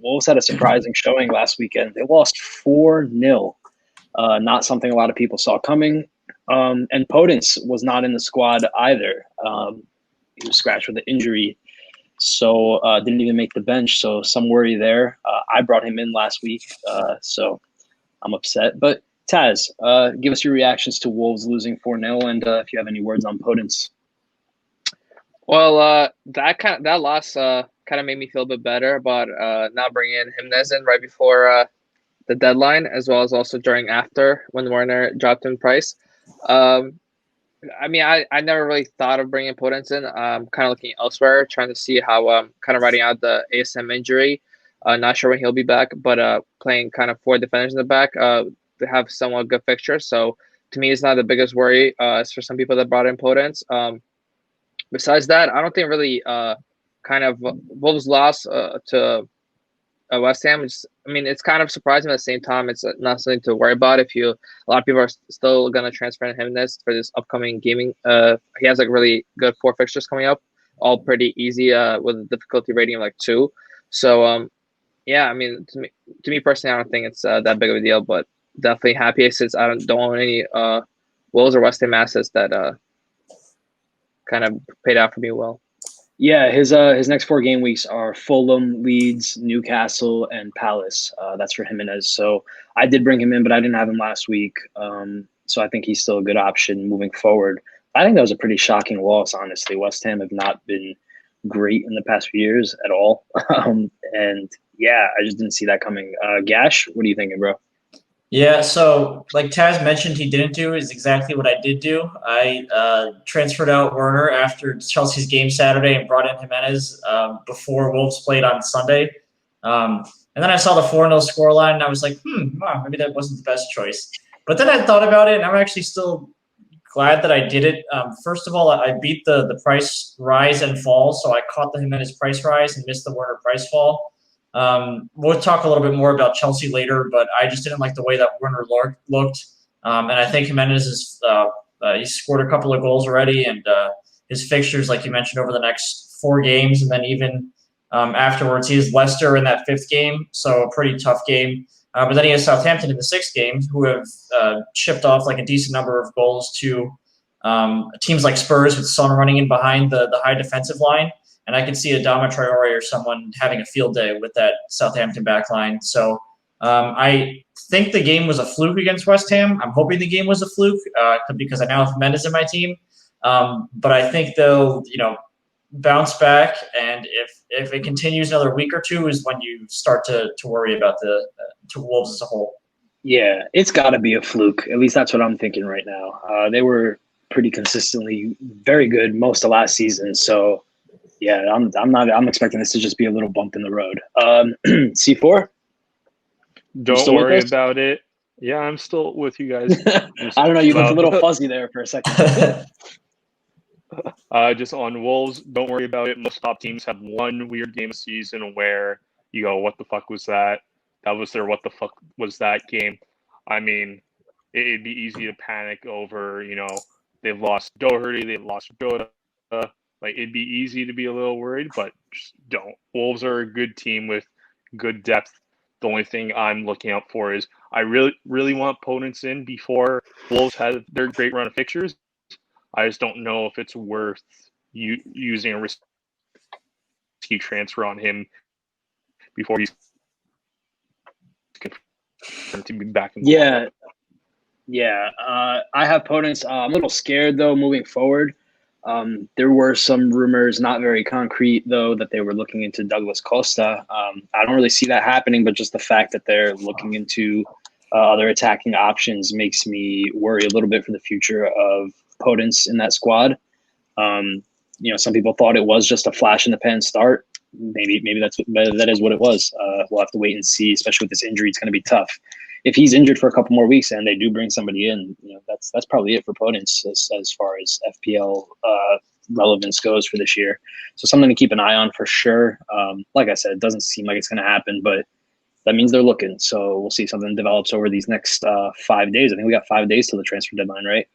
Wolves had a surprising showing last weekend. They lost 4-0. Not something a lot of people saw coming. And Podence was not in the squad either. He was scratched with an injury, so didn't even make the bench. So some worry there. I brought him in last week, so I'm upset. But Tazz, give us your reactions to Wolves losing 4-0, and if you have any words on Podence. Well, that loss kind of made me feel a bit better about not bringing in Jimenez in right before the deadline, as well as also during after when Werner dropped in price. I mean, I never really thought of bringing Podence in. I'm kind of looking elsewhere, trying to see how kind of riding out the ASM injury. Not sure when he'll be back, but playing kind of 4 defenders in the back. They have somewhat good fixtures, so to me, it's not the biggest worry. As for some people that brought in Podence. Besides that, I don't think really kind of Wolves' loss to West Ham. It's kind of surprising at the same time. It's not something to worry about. A lot of people are still going to transfer him for this upcoming gaming. He has like really good 4 fixtures coming up, all pretty easy with a difficulty rating of like 2. So yeah, I mean, to me personally, I don't think it's that big of a deal, but definitely happy since I don't own any Wolves or West Ham assets that kind of paid out for me well. Yeah, his next 4 game weeks are Fulham, Leeds, Newcastle, and Palace. That's for Jimenez. So I did bring him in, but I didn't have him last week. So I think he's still a good option moving forward. I think that was a pretty shocking loss, honestly. West Ham have not been great in the past few years at all. And yeah, I just didn't see that coming. Gash, what are you thinking, bro? Yeah, so like Taz mentioned, he didn't do is exactly what I did do. I transferred out Werner after Chelsea's game Saturday and brought in Jimenez before Wolves played on Sunday. And then I saw the 4-0 scoreline, and I was like, wow, maybe that wasn't the best choice. But then I thought about it, and I'm actually still glad that I did it. First of all, I beat the price rise and fall, so I caught the Jimenez price rise and missed the Werner price fall. We'll talk a little bit more about Chelsea later, but I just didn't like the way that Werner looked. And I think Jimenez is he's scored a couple of goals already, and his fixtures, like you mentioned, over the next 4 games, and then even afterwards, he has Leicester in that 5th game, so a pretty tough game. But then he has Southampton in the 6th game, who have chipped off like a decent number of goals to teams like Spurs, with Son running in behind the high defensive line. And I could see Adama Traore or someone having a field day with that Southampton back line. So I think the game was a fluke against West Ham. I'm hoping the game was a fluke because I now have Mendes in my team. But I think they'll, bounce back. And if it continues another week or 2 is when you start to worry about the Wolves as a whole. Yeah, it's got to be a fluke. At least that's what I'm thinking right now. They were pretty consistently very good most of last season. So yeah, I'm expecting this to just be a little bump in the road. C4? Don't worry about it. Yeah, I'm still with you guys. I don't know. You looked a little fuzzy there for a second. Just on Wolves, don't worry about it. Most top teams have one weird game of season where you go, what the fuck was that? That was their what the fuck was that game. I mean, it'd be easy to panic over, they've lost Doherty, they've lost Jota. Like, it'd be easy to be a little worried, but just don't. Wolves are a good team with good depth. The only thing I'm looking out for is I really, really want Podence in before Wolves have their great run of fixtures. I just don't know if it's worth using a risky transfer on him before he's confirmed to be back in the Yeah. I have Podence. I'm a little scared, though, moving forward. There were some rumors, not very concrete, though, that they were looking into Douglas Costa. I don't really see that happening, but just the fact that they're looking into other attacking options makes me worry a little bit for the future of Podence in that squad. Some people thought it was just a flash in the pan start. Maybe that is what it was. We'll have to wait and see, especially with this injury. It's going to be tough. If he's injured for a couple more weeks and they do bring somebody in, that's probably it for Podence as far as FPL relevance goes for this year. So something to keep an eye on for sure. Like I said, it doesn't seem like it's going to happen, but that means they're looking. So we'll see if something develops over these next 5 days. I think we got 5 days till the transfer deadline, right?